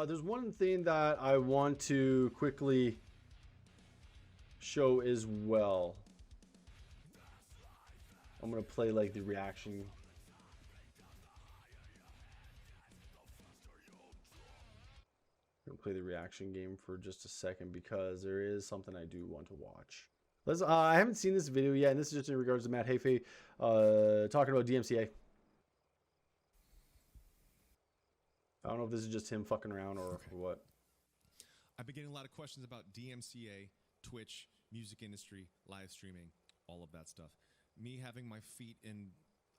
There's one thing that I want to quickly show as well. I'm gonna play like the reaction. I'm gonna play the reaction game for just a second because there is something I do want to watch. I haven't seen this video yet, and this is just in regards to Matt Heafy talking about DMCA. I don't know if this is just him fucking around or what. I've been getting a lot of questions about DMCA, Twitch, music industry, live streaming, all of that stuff. Me having my feet in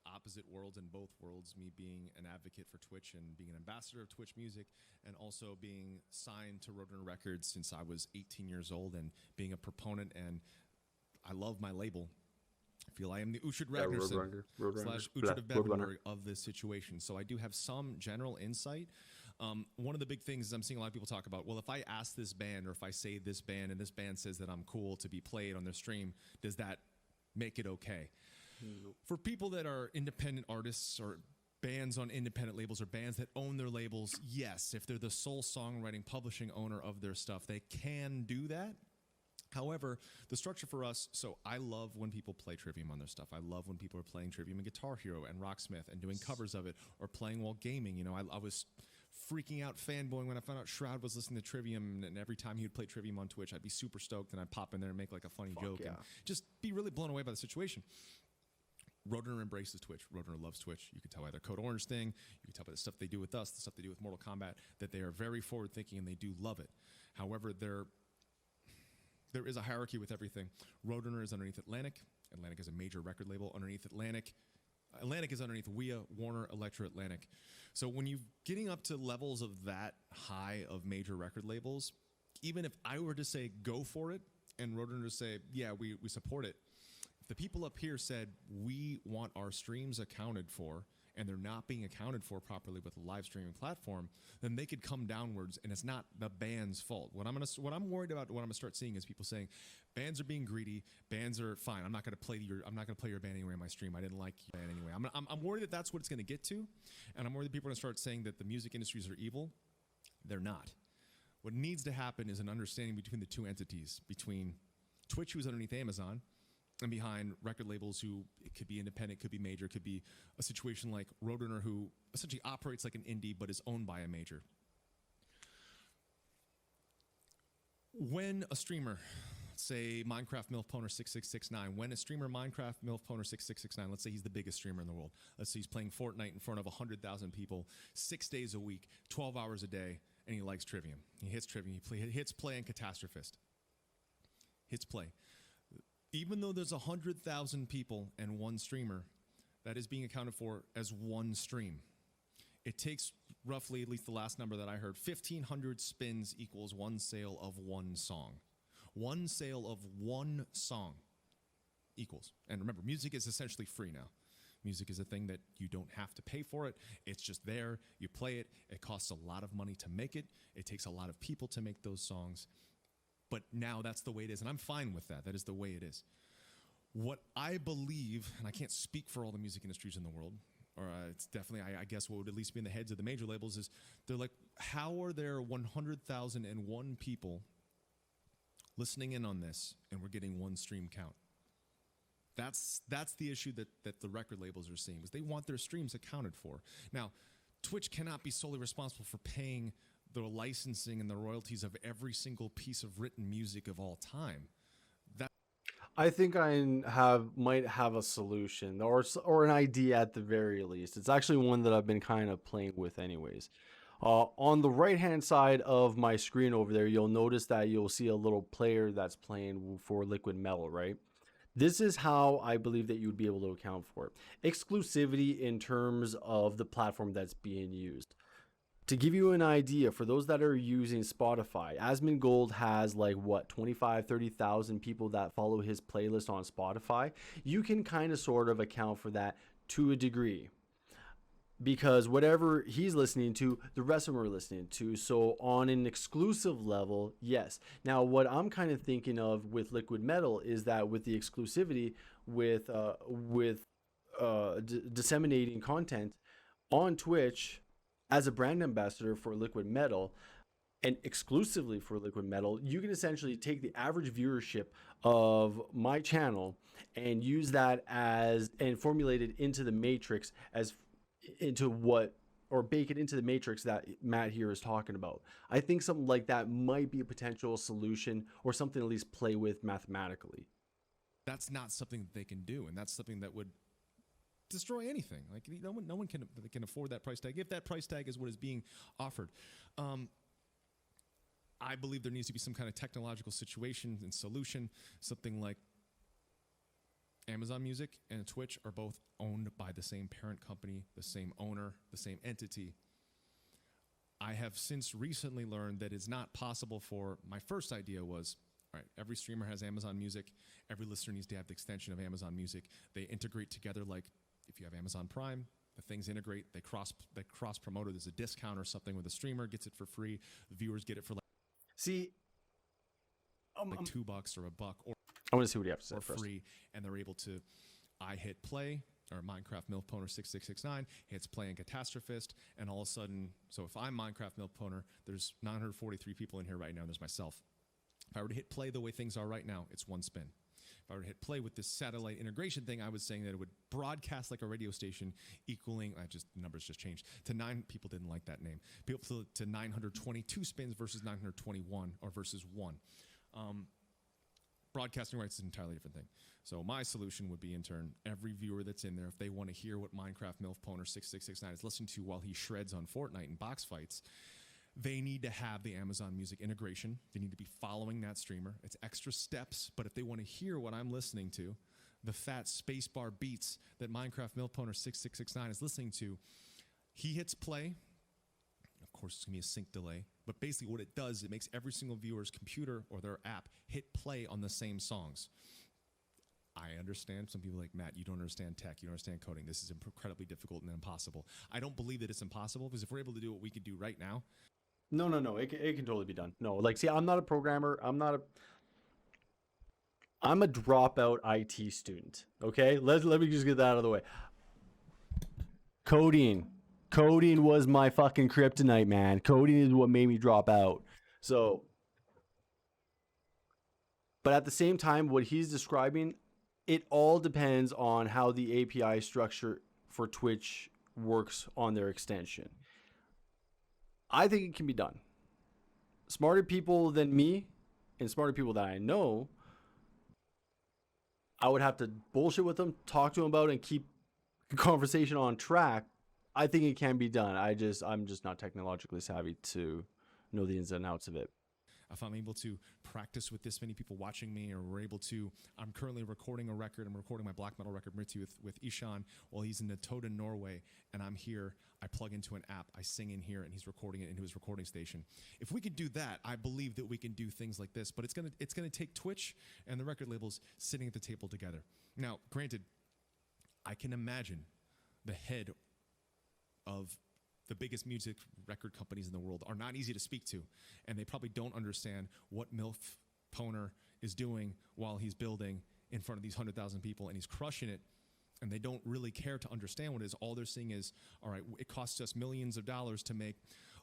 opposite worlds, in both worlds, me being an advocate for Twitch and being an ambassador of Twitch music, and also being signed to Roadrunner Records since I was 18 years old, and being a proponent, and I love my label. I feel I am the Uchard Ragnarsson slash Uchard of Beverberg of this situation. So I do have some general insight. One of the big things is I'm seeing a lot of people talk about, well, if I ask this band or if I say this band and this band says that I'm cool to be played on their stream, does that make it okay? Nope. For people that are independent artists or bands on independent labels or bands that own their labels, yes, if they're the sole songwriting, publishing owner of their stuff, they can do that. However, the structure for us, so I love when people play Trivium on their stuff. I love when people are playing Trivium and Guitar Hero and Rocksmith and doing covers of it or playing while gaming. You know, I was freaking out fanboying when I found out Shroud was listening to Trivium, and every time he would play Trivium on Twitch, I'd be super stoked, and I'd pop in there and make like a funny joke and just be really blown away by the situation. Roadrunner embraces Twitch. Roadrunner loves Twitch. You can tell by their Code Orange thing. You can tell by the stuff they do with us, the stuff they do with Mortal Kombat, that they are very forward-thinking and they do love it. However, there is a hierarchy with everything. Roadrunner is underneath Atlantic. Atlantic is a major record label. Underneath Atlantic, Atlantic is underneath WEA, Warner, Elektra, Atlantic. So when you're getting up to levels of that high of major record labels, even if I were to say go for it and Roadrunner to say, yeah, we support it, if the people up here said we want our streams accounted for and they're not being accounted for properly with a live streaming platform, then they could come downwards, and it's not the band's fault. What I'm worried about, what I'm gonna start seeing is people saying, bands are being greedy, bands are fine. I'm not gonna play your band anyway on my stream. I didn't like your band anyway. I'm worried that that's what it's gonna get to, and I'm worried that people are gonna start saying that the music industries are evil. They're not. What needs to happen is an understanding between the two entities, between Twitch, who's underneath Amazon, and behind record labels who, it could be independent, could be major, could be a situation like Roadrunner, who essentially operates like an indie but is owned by a major. When a streamer, say Minecraft MILF Poner 6669, when a streamer Minecraft MILF Poner 6669, let's say he's the biggest streamer in the world. Let's say he's playing Fortnite in front of 100,000 people, 6 days a week, 12 hours a day, and he likes Trivium. He hits Trivium, he hits play and Catastrophist. Hits play. Even though there's 100,000 people and one streamer, that is being accounted for as one stream. It takes roughly, at least the last number that I heard, 1,500 spins equals one sale of one song. One sale of one song equals. And remember, music is essentially free now. Music is a thing that you don't have to pay for it. It's just there. You play it. It costs a lot of money to make it. It takes a lot of people to make those songs. But now that's the way it is, and I'm fine with that. That is the way it is. What I believe, and I can't speak for all the music industries in the world, or it's definitely, I guess, what would at least be in the heads of the major labels, is they're like, how are there 100,001 people listening in on this, and we're getting one stream count? That's the issue that the record labels are seeing, is they want their streams accounted for. Now, Twitch cannot be solely responsible for paying the licensing and the royalties of every single piece of written music of all time. I think I might have a solution or an idea at the very least. It's actually one that I've been kind of playing with anyways. On the right hand side of my screen over there, you'll notice that you'll see a little player that's playing for Liquid Metal, right? This is how I believe that you would be able to account for it. Exclusivity in terms of the platform that's being used. To give you an idea, for those that are using Spotify, Asmongold has like what, 25, 30,000 people that follow his playlist on Spotify. You can kind of sort of account for that to a degree, because whatever he's listening to, the rest of them are listening to. So on an exclusive level, yes. Now, what I'm kind of thinking of with Liquid Metal is that with the exclusivity, with disseminating content on Twitch, as a brand ambassador for Liquid Metal, and exclusively for Liquid Metal, you can essentially take the average viewership of my channel and use that as and formulate it into the matrix as into what or bake it into the matrix that Matt here is talking about. I think something like that might be a potential solution or something to at least play with mathematically. That's not something that they can do, and that's something that would destroy anything. Like no one can afford that price tag if that price tag is what is being offered. I believe there needs to be some kind of technological situation and solution, something like Amazon Music and Twitch are both owned by the same parent company, the same owner, the same entity. I have since recently learned that it's not possible for, my first idea was, all right, every streamer has Amazon Music. Every listener needs to have the extension of Amazon Music. They integrate together like if you have Amazon Prime, the things integrate, they cross promote it. There's a discount or something where the streamer gets it for free. The viewers get it for like See, $2 or $1 or I want to see what you have to say or first. free, and they're able to. I hit play, or Minecraft Milf Poner 6669 hits play in Catastrophist, and all of a sudden, so if I'm Minecraft Milf Poner, there's 943 people in here right now, and there's myself. If I were to hit play the way things are right now, it's one spin. If I were to hit play with this satellite integration thing, I was saying that it would broadcast like a radio station, equaling, the numbers just changed, to 9, people didn't like that name, people to 922 spins versus 921, or versus 1. Broadcasting rights is an entirely different thing. So my solution would be, in turn, every viewer that's in there, if they want to hear what Minecraft Milf Poner 6669 is listening to while he shreds on Fortnite and box fights, they need to have the Amazon Music integration. They need to be following that streamer. It's extra steps, but if they want to hear what I'm listening to, the fat spacebar beats that Minecraft Milf Poner 6669 is listening to, he hits play. Of course, it's going to be a sync delay. But basically what it does, it makes every single viewer's computer or their app hit play on the same songs. I understand. Some people are like, Matt, you don't understand tech. You don't understand coding. This is incredibly difficult and impossible. I don't believe that it's impossible, because if we're able to do what we can do right now. No. It can totally be done. No, like, see, I'm not a programmer. I'm a dropout IT student. Okay, let me just get that out of the way. Coding was my fucking kryptonite, man. Coding is what made me drop out. So, but at the same time, what he's describing, it all depends on how the API structure for Twitch works on their extension. I think it can be done. Smarter people than me and smarter people that I know, I would have to bullshit with them, talk to them about it, and keep the conversation on track. I think it can be done. I'm just not technologically savvy to know the ins and outs of it. If I'm able to practice with this many people watching me, or we're able to, I'm currently recording a record. I'm recording my black metal record, Mritty, with Ishan, while he's in Natoda, Norway, and I'm here. I plug into an app, I sing in here, and he's recording it into his recording station. If we could do that, I believe that we can do things like this. But it's gonna take Twitch and the record labels sitting at the table together. Now, granted, I can imagine the head of the biggest music record companies in the world are not easy to speak to, and they probably don't understand what Milf Poner is doing while he's building in front of these 100,000 people, and he's crushing it, and they don't really care to understand what it is. All they're seeing is, all right, it costs us millions of dollars to make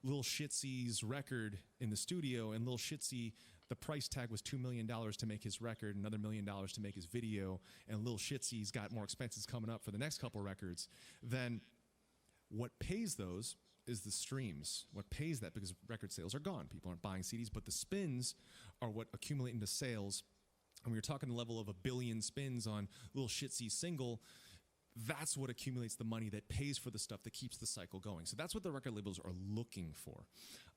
Lil Shitsy's record in the studio, and Lil Shitsy, the price tag was $2 million to make his record, another $1 million to make his video, and Lil Shitsy's got more expenses coming up for the next couple records. Then what pays those is the streams. What pays that, because record sales are gone. People aren't buying CDs, but the spins are what accumulate into sales. And we were talking the level of 1 billion spins on Lil Shitsy's single. That's what accumulates the money that pays for the stuff that keeps the cycle going. So that's what the record labels are looking for.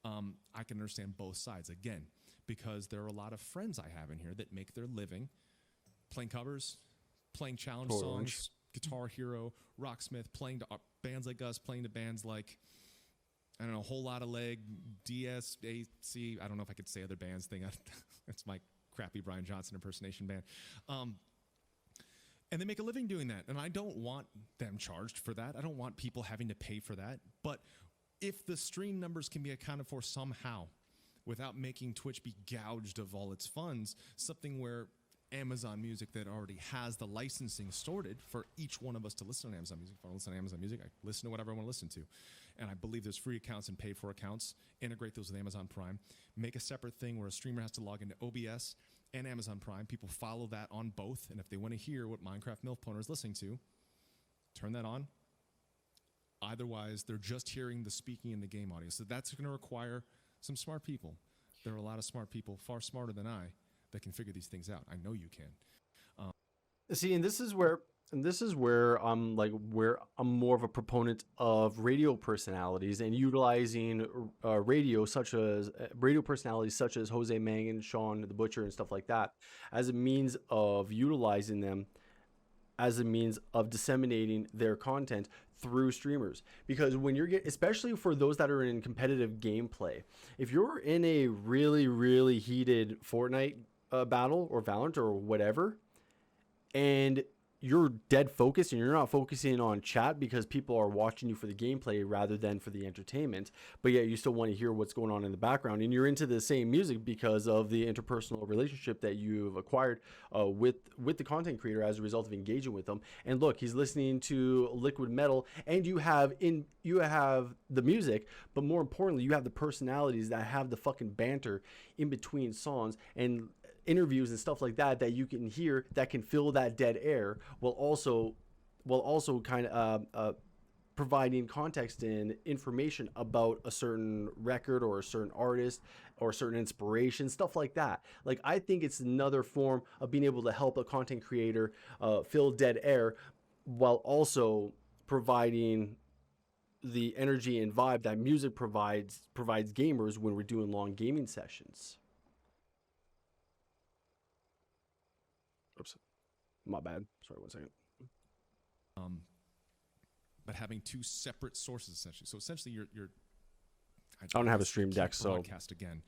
I can understand both sides, again, because there are a lot of friends I have in here that make their living playing covers, playing challenge songs, Guitar Hero, Rocksmith, playing to bands like us, playing to bands like, I don't know, Whole Lotta Leg, DSAC. I don't know if I could say other bands thing. That's my crappy Brian Johnson impersonation band. And they make a living doing that. And I don't want them charged for that. I don't want people having to pay for that. But if the stream numbers can be accounted for somehow without making Twitch be gouged of all its funds, something where Amazon Music that already has the licensing sorted for each one of us to listen on Amazon Music. If I want to listen to Amazon Music, I listen to whatever I want to listen to. and I believe there's free accounts and paid for accounts. Integrate those with Amazon Prime. Make a separate thing where a streamer has to log into OBS and Amazon Prime. People follow that on both, and if they want to hear what Minecraft MILF Poner is listening to, turn that on. Otherwise, they're just hearing the speaking in the game audio. So that's going to require some smart people. There are a lot of smart people, far smarter than I, that can figure these things out. I know you can. See, and this is where where I'm more of a proponent of radio personalities and utilizing radio personalities such as Jose Mangan, Sean the Butcher, and stuff like that as a means of utilizing them as a means of disseminating their content through streamers. Because when especially for those that are in competitive gameplay, if you're in a really, really heated Fortnite battle or Valorant or whatever, and you're dead focused and you're not focusing on chat because people are watching you for the gameplay rather than for the entertainment, but yet you still want to hear what's going on in the background, and you're into the same music because of the interpersonal relationship that you've acquired with the content creator as a result of engaging with them. And look, he's listening to liquid metal, and you have the music, but more importantly, you have the personalities that have the fucking banter in between songs and interviews and stuff like that you can hear that can fill that dead air while also kind of providing context and information about a certain record or a certain artist or a certain inspiration, stuff like that. Like, I think it's another form of being able to help a content creator fill dead air while also providing the energy and vibe that music provides gamers when we're doing long gaming sessions. Oops, my bad. Sorry, 1 second. But having two separate sources essentially. So essentially, I don't have a stream deck, so broadcast again.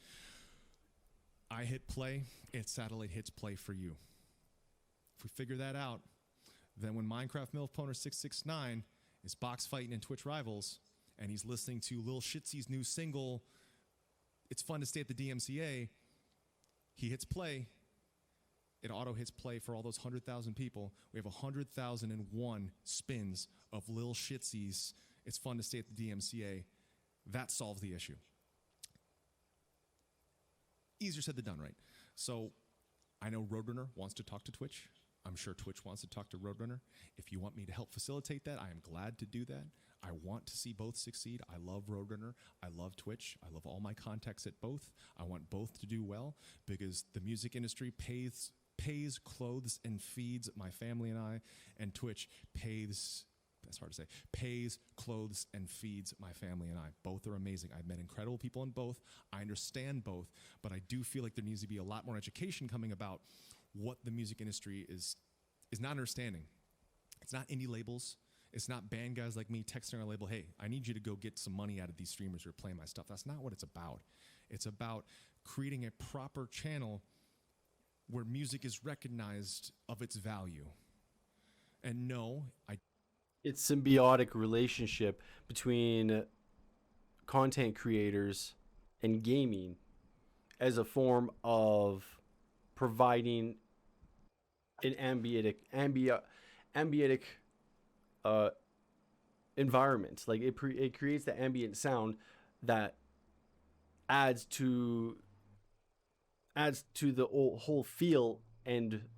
I hit play. It's satellite hits play for you. If we figure that out, then when Minecraft MILF Poner 669 is box fighting in Twitch Rivals, and he's listening to Lil Shitsy's new single, "It's Fun to Stay at the DMCA," he hits play. It auto hits play for all those 100,000 people. We have 100,001 spins of Lil Shitsy's "It's Fun to Stay at the DMCA." That solves the issue. Easier said than done, right? So I know Roadrunner wants to talk to Twitch. I'm sure Twitch wants to talk to Roadrunner. If you want me to help facilitate that, I am glad to do that. I want to see both succeed. I love Roadrunner. I love Twitch. I love all my contacts at both. I want both to do well because the music industry pays, clothes, and feeds my family and I, and Twitch pays, that's hard to say, pays, clothes, and feeds my family and I. Both are amazing. I've met incredible people in both. I understand both, but I do feel like there needs to be a lot more education coming about what the music industry is not understanding. It's not indie labels. It's not band guys like me texting our label, "Hey, I need you to go get some money out of these streamers who are playing my stuff." That's not what it's about. It's about creating a proper channel where music is recognized of its value. And no, it's symbiotic relationship between content creators and gaming as a form of providing an ambient environment. Like it creates the ambient sound that adds to the whole feel and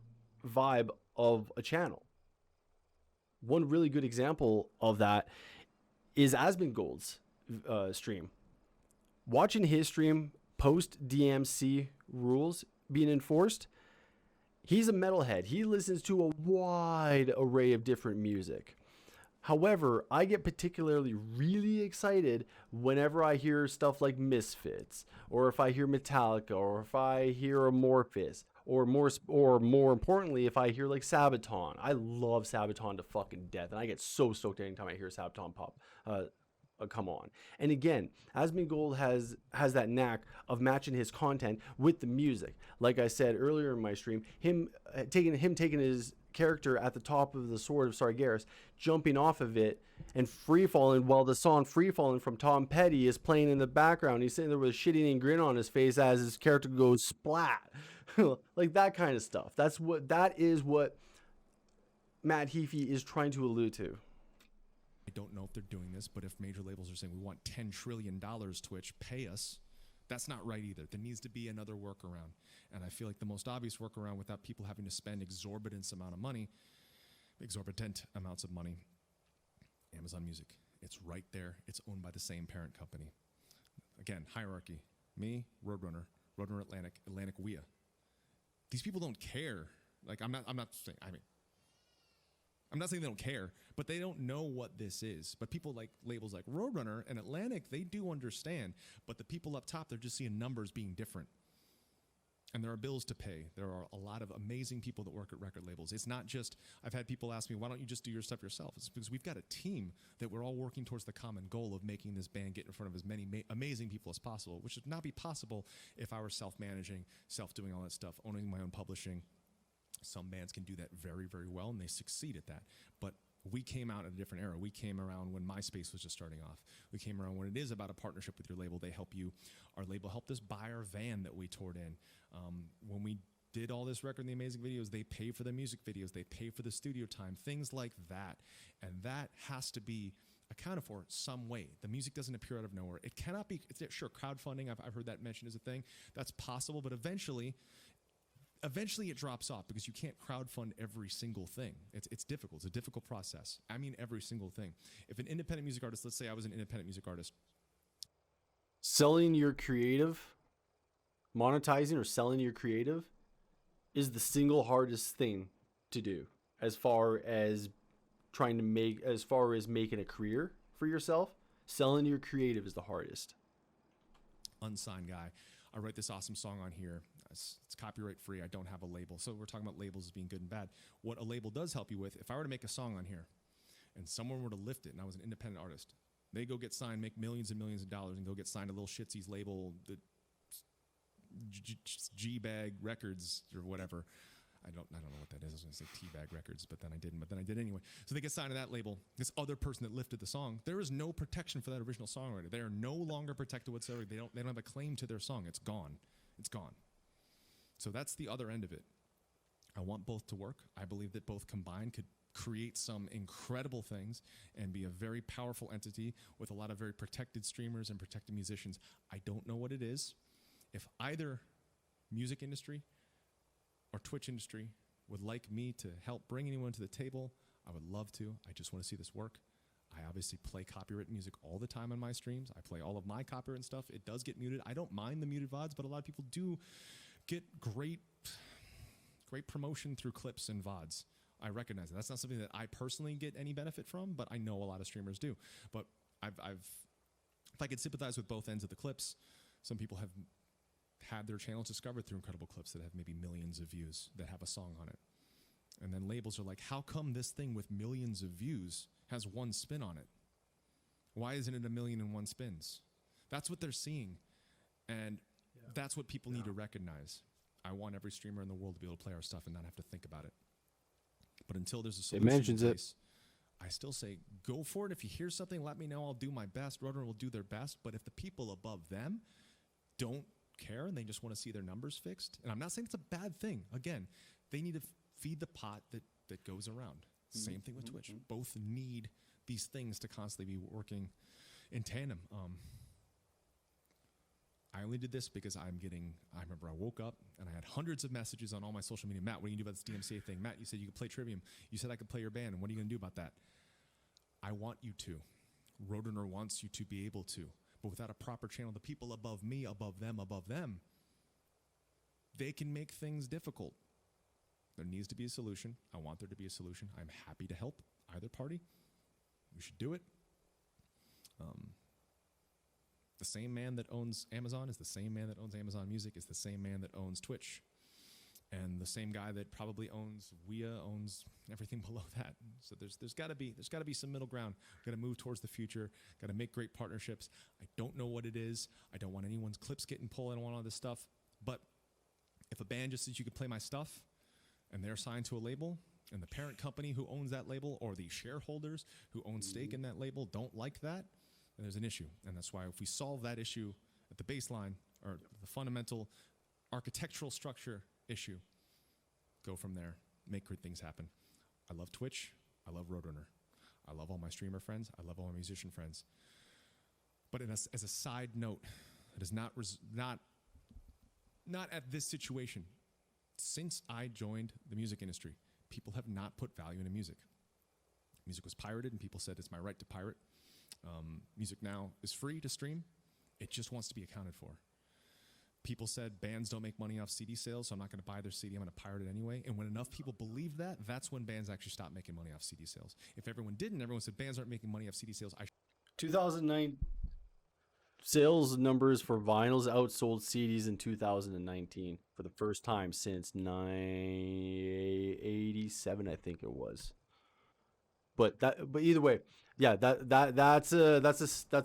vibe of a channel. One really good example of that is Asmongold's stream. Watching his stream post DMC rules being enforced, he's a metalhead. He listens to a wide array of different music. However, I get particularly really excited whenever I hear stuff like Misfits, or if I hear Metallica, or if I hear Amorphis, or more importantly, if I hear like Sabaton. I love Sabaton to fucking death, and I get so stoked anytime I hear Sabaton come on. And again, Asmongold has that knack of matching his content with the music. Like I said earlier in my stream, him taking his character at the top of the Sword of Sargeras, jumping off of it and free falling while the song Free Falling from Tom Petty is playing in the background. He's sitting there with a shit-eating grin on his face as his character goes splat. Like that kind of stuff. That is what Matt Heafy is trying to allude to. I don't know if they're doing this, but if major labels are saying we want $10 trillion, Twitch, pay us, that's not right either. There needs to be another workaround. And I feel like the most obvious workaround without people having to spend exorbitant amounts of money, Amazon Music. It's right there. It's owned by the same parent company. Again, hierarchy. Me, Roadrunner, Atlantic, WIA. These people don't care. Like I'm not saying they don't care, but they don't know what this is. But people like labels like Roadrunner and Atlantic, they do understand. But the people up top, they're just seeing numbers being different. And there are bills to pay. There are a lot of amazing people that work at record labels. It's not just, I've had people ask me, why don't you just do your stuff yourself? It's because we've got a team that we're all working towards the common goal of making this band get in front of as many amazing people as possible, which would not be possible if I were self-managing, self-doing all that stuff, owning my own publishing. Some bands can do that very, very well, and they succeed at that. But we came out at a different era. We came around when MySpace was just starting off. We came around when it is about a partnership with your label. They help you. Our label helped us buy our van that we toured in. When we did all this record and the amazing videos, they pay for the music videos. They pay for the studio time, things like that. And that has to be accounted for some way. The music doesn't appear out of nowhere. It cannot be, sure, crowdfunding, I've heard that mentioned as a thing. That's possible, but eventually it drops off because you can't crowdfund every single thing. It's difficult. It's a difficult process. I mean every single thing. If an independent music artist, let's say I was an independent music artist. Selling your creative, monetizing or selling your creative is the single hardest thing to do as far as making a career for yourself. Selling your creative is the hardest. Unsigned guy. I write this awesome song on here. It's copyright free. I don't have a label. So we're talking about labels as being good and bad. What a label does help you with, if I were to make a song on here and someone were to lift it and I was an independent artist, they go get signed, make millions and millions of dollars and go get signed to little shitsy's label, the G-Bag Records or whatever. I don't know what that is. I was going to say T-Bag Records, but then I didn't. But then I did anyway. So they get signed to that label. This other person that lifted the song, there is no protection for that original songwriter. They are no longer protected whatsoever. They don't have a claim to their song. It's gone. It's gone. So that's the other end of it. I want both to work. I believe that both combined could create some incredible things and be a very powerful entity with a lot of very protected streamers and protected musicians. I don't know what it is. If either music industry or Twitch industry would like me to help bring anyone to the table, I would love to. I just want to see this work. I obviously play copyright music all the time on my streams. I play all of my copyright stuff. It does get muted. I don't mind the muted VODs, but a lot of people do get great promotion through clips and VODs. I recognize that. That's not something that I personally get any benefit from, but I know a lot of streamers do. But if I could sympathize with both ends of the clips, some people have had their channels discovered through incredible clips that have maybe millions of views that have a song on it. And then labels are like, how come this thing with millions of views has one spin on it? Why isn't it 1,000,001 spins? That's what they're seeing. And that's what people need to recognize. I want every streamer in the world to be able to play our stuff and not have to think about it. But until there's a solution in place, I still say, go for it. If you hear something, let me know. I'll do my best. Roadrunner will do their best. But if the people above them don't care and they just want to see their numbers fixed, and I'm not saying it's a bad thing. Again, they need to feed the pot that goes around. Same thing with Twitch. Both need these things to constantly be working in tandem. I only did this because I remember I woke up and I had hundreds of messages on all my social media. Matt, what are you going to do about this DMCA thing? Matt, you said you could play Trivium. You said I could play your band, and what are you going to do about that? I want you to. Roadrunner wants you to be able to. But without a proper channel, the people above me, above them, they can make things difficult. There needs to be a solution. I want there to be a solution. I'm happy to help either party. We should do it. The same man that owns Amazon is the same man that owns Amazon Music, is the same man that owns Twitch. And the same guy that probably owns WIA owns everything below that. So there's got to be some middle ground. Got to move towards the future. Got to make great partnerships. I don't know what it is. I don't want anyone's clips getting pulled. I don't want all this stuff. But if a band just says you can play my stuff, and they're signed to a label, and the parent company who owns that label or the shareholders who own stake in that label don't like that, then there's an issue. And that's why if we solve that issue at the baseline or the fundamental architectural structure issue, go from there, make great things happen. I love Twitch. I love Roadrunner. I love all my streamer friends. I love all my musician friends. But as a side note, it is not at this situation. Since I joined the music industry, people have not put value into music. Music was pirated, and people said it's my right to pirate. Music now is free to stream. It just wants to be accounted for. People said bands don't make money off CD sales, so I'm not going to buy their CD. I'm going to pirate it anyway. And when enough people believe that, that's when bands actually stop making money off CD sales. If everyone didn't, everyone said bands aren't making money off CD sales. 2009 sales numbers for vinyls outsold CDs in 2019 for the first time since 987, I think it was. But either way, yeah, that's a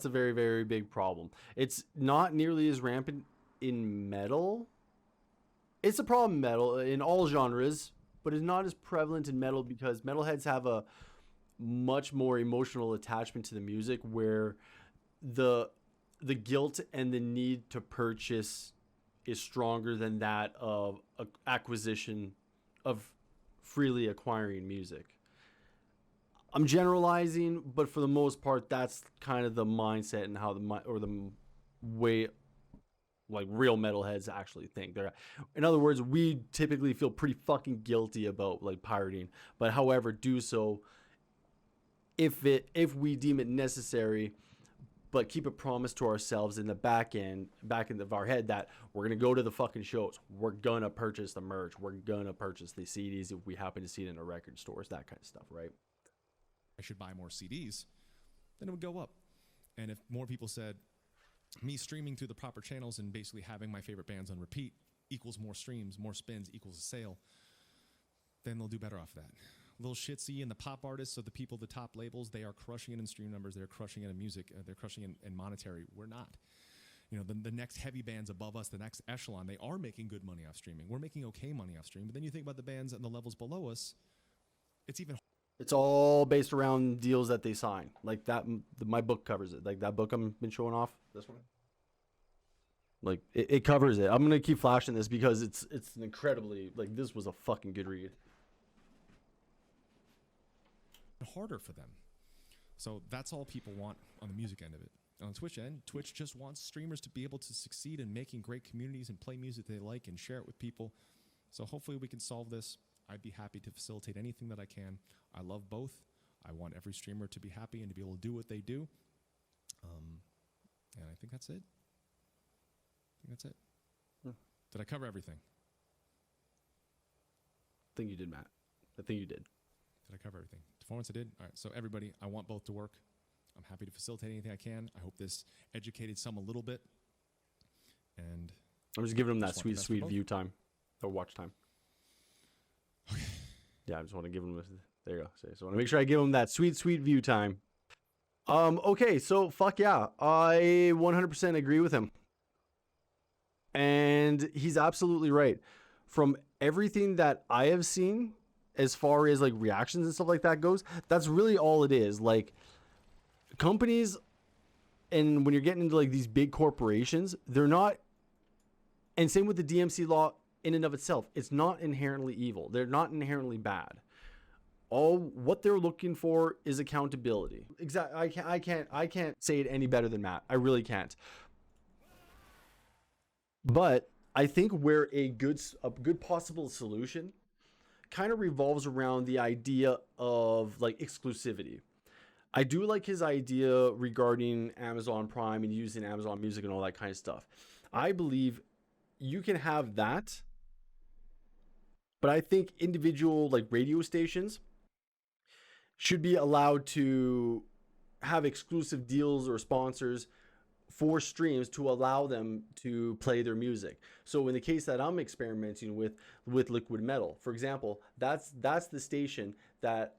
very, very big problem. It's not nearly as rampant in metal. It's a problem in metal in all genres, but it's not as prevalent in metal because metalheads have a much more emotional attachment to the music, where the guilt and the need to purchase is stronger than that of acquisition of freely acquiring music. I'm generalizing, but for the most part, that's kind of the mindset and how the way like real metalheads actually think. In other words, we typically feel pretty fucking guilty about like pirating, but however, do so if we deem it necessary, but keep a promise to ourselves in the back end of our head that we're gonna go to the fucking shows, we're gonna purchase the merch, we're gonna purchase the CDs if we happen to see it in a record stores, that kind of stuff, right? I should buy more CDs, then it would go up. And if more people said, me streaming through the proper channels and basically having my favorite bands on repeat equals more streams, more spins equals a sale, then they'll do better off that. Little Shitsy and the pop artists, so the people, the top labels, they are crushing it in stream numbers, they're crushing it in music, they're crushing it in monetary. We're not. You know, the next heavy bands above us, the next echelon, they are making good money off streaming. We're making okay money off streaming. But then you think about the bands and the levels below us, it's all based around deals that they sign. Like that, my book covers it. Like that book I've been showing off, this one. Like it covers it. I'm gonna keep flashing this because it's an incredibly, like, this was a fucking good read. harder for them. So that's all people want on the music end of it. On Twitch end, Twitch just wants streamers to be able to succeed in making great communities and play music they like and share it with people. So hopefully we can solve this. I'd be happy to facilitate anything that I can. I love both. I want every streamer to be happy and to be able to do what they do. And I think that's it. Did I cover everything? I think you did, Matt. I think you did. Did I cover everything? Performance I did? All right, so everybody, I want both to work. I'm happy to facilitate anything I can. I hope this educated some a little bit. And I'm just giving them that sweet view time or watch time. Okay. Yeah, I just want to give them this. There you go. So I want to make sure I give them that sweet view time. Okay, so fuck yeah. I 100% agree with him. And he's absolutely right. From everything that I have seen, as far as like reactions and stuff like that goes, that's really all it is. Like companies, and when you're getting into like these big corporations, they're not, and same with the DMCA law in and of itself, it's not inherently evil. They're not inherently bad. All what they're looking for is accountability. Exactly. I can't say it any better than Matt. I really can't. But I think where a good possible solution kind of revolves around the idea of like exclusivity. I do like his idea regarding Amazon Prime and using Amazon Music and all that kind of stuff. I believe you can have that, but I think individual like radio stations should be allowed to have exclusive deals or sponsors for streams to allow them to play their music. So in the case that I'm experimenting with Liquid Metal, for example, that's the station that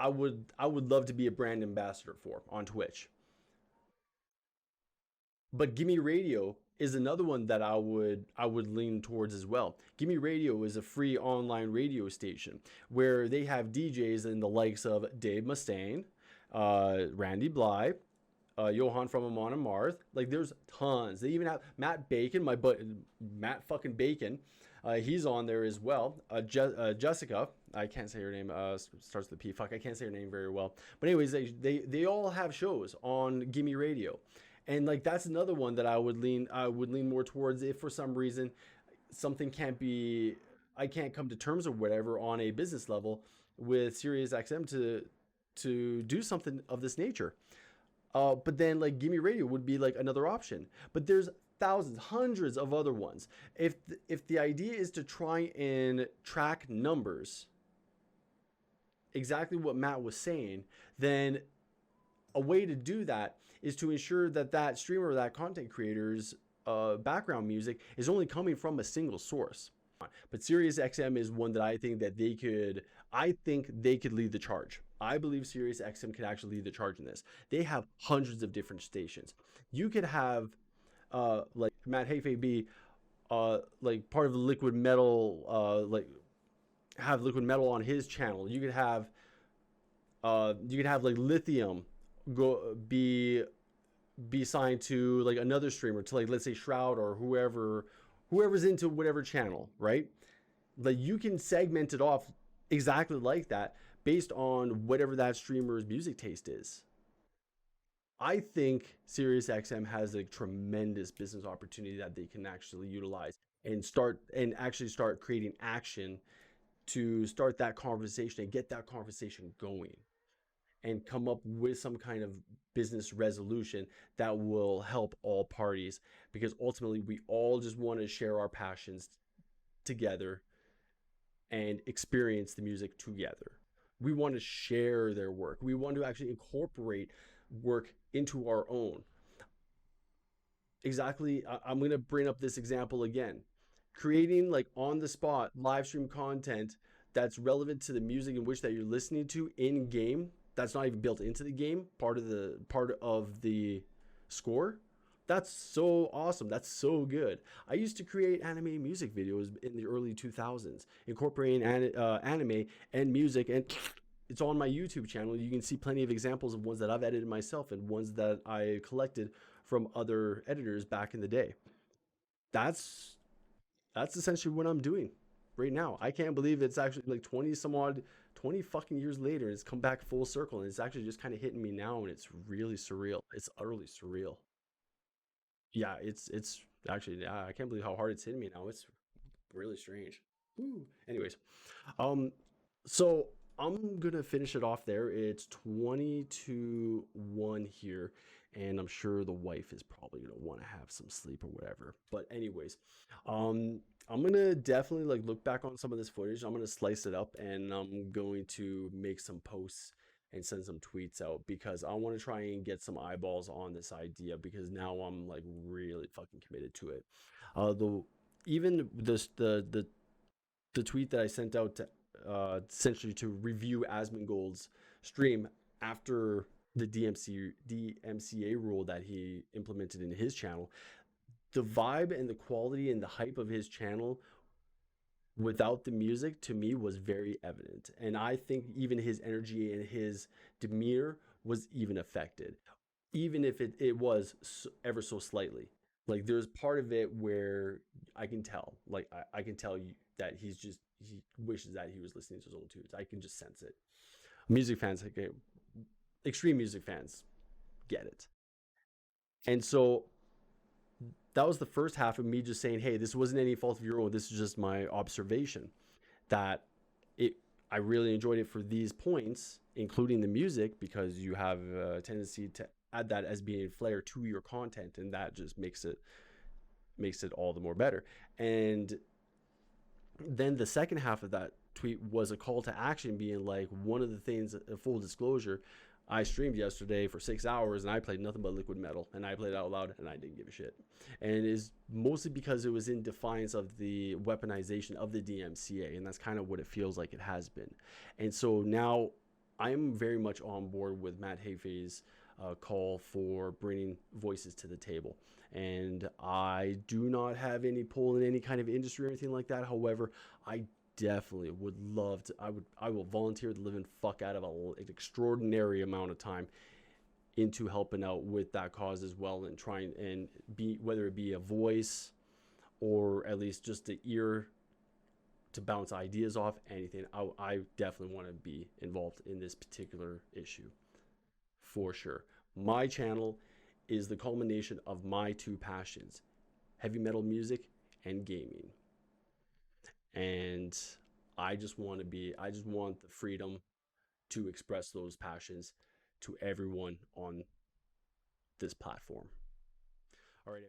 I would love to be a brand ambassador for on Twitch. But Gimme Radio is another one that I would lean towards as well. Gimme Radio is a free online radio station where they have DJs in the likes of Dave Mustaine, Randy Bly, Johan from Amon Amarth. Like there's tons. They even have Matt Bacon, my butt, Matt fucking Bacon. He's on there as well. Jessica, I can't say her name. Starts with a P. Fuck, I can't say her name very well. But anyways, they all have shows on Gimme Radio, and like that's another one that I would lean more towards if for some reason something can't be I can't come to terms or whatever on a business level with SiriusXM to do something of this nature. But then like Gimme Radio would be like another option. But there's thousands, hundreds of other ones. If the idea is to try and track numbers, exactly what Matt was saying, then a way to do that is to ensure that that streamer or that content creator's background music is only coming from a single source. But SiriusXM is one that I think they could lead the charge. I believe SiriusXM could actually lead the charge in this. They have hundreds of different stations. You could have like Matt Heafy be like part of the liquid metal like have liquid metal on his channel. You could have like lithium go be signed to like another streamer, to like let's say Shroud or whoever's into whatever channel, right? Like you can segment it off exactly like that based on whatever that streamer's music taste is. I think SiriusXM has a tremendous business opportunity that they can actually utilize and actually start creating action to start that conversation and get that conversation going and come up with some kind of business resolution that will help all parties, because ultimately we all just want to share our passions together and experience the music together. We want to share their work. We want to actually incorporate work into our own. Exactly. I'm going to bring up this example again. Creating like on the spot live stream content that's relevant to the music in which that you're listening to in game, that's not even built into the game, part of the score. That's so awesome. That's so good. I used to create anime music videos in the early 2000s, incorporating anime and music, and it's on my YouTube channel. You can see plenty of examples of ones that I've edited myself and ones that I collected from other editors back in the day. That's that's essentially what I'm doing right now. I can't believe it's actually like 20 some odd 20 fucking years later, and it's come back full circle, and it's actually just kind of hitting me now, and it's really surreal. It's utterly surreal. Yeah, it's actually, yeah, I can't believe how hard it's hitting me now. It's really strange. Woo. Anyways, um, so I'm gonna finish it off there. It's 20 to 1 here, and I'm sure the wife is probably gonna want to have some sleep or whatever. But anyways, um, I'm gonna definitely like look back on some of this footage. I'm gonna slice it up, and I'm going to make some posts and send some tweets out because I want to try and get some eyeballs on this idea, because now I'm like really fucking committed to it. The even this the tweet that I sent out to essentially to review Asmongold's stream after the DMCA rule that he implemented in his channel, the vibe and the quality and the hype of his channel without the music to me was very evident. And I think even his energy and his demeanor was even affected, even if it was ever so slightly. Like there's part of it where I can tell, like I can tell you that he wishes that he was listening to his own tunes. I can just sense it. Music fans, like, extreme music fans, get it. And so that was the first half of me just saying, hey, this wasn't any fault of your own. This is just my observation that it I really enjoyed it for these points, including the music, because you have a tendency to add that as being a flair to your content, and that just makes it all the more better. And then the second half of that tweet was a call to action, being like, one of the things, full disclosure, I streamed yesterday for 6 hours and I played nothing but liquid metal, and I played it out loud and I didn't give a shit. And it is mostly because it was in defiance of the weaponization of the DMCA, and that's kind of what it feels like it has been. And so now I'm very much on board with Matt Heafy's call for bringing voices to the table. And I do not have any pull in any kind of industry or anything like that. However, I definitely would love to. I will volunteer the living fuck out of an extraordinary amount of time into helping out with that cause as well, and trying and be, whether it be a voice or at least just the ear to bounce ideas off, anything. I definitely want to be involved in this particular issue for sure. My channel is the culmination of my two passions: heavy metal music and gaming. And I just want the freedom to express those passions to everyone on this platform.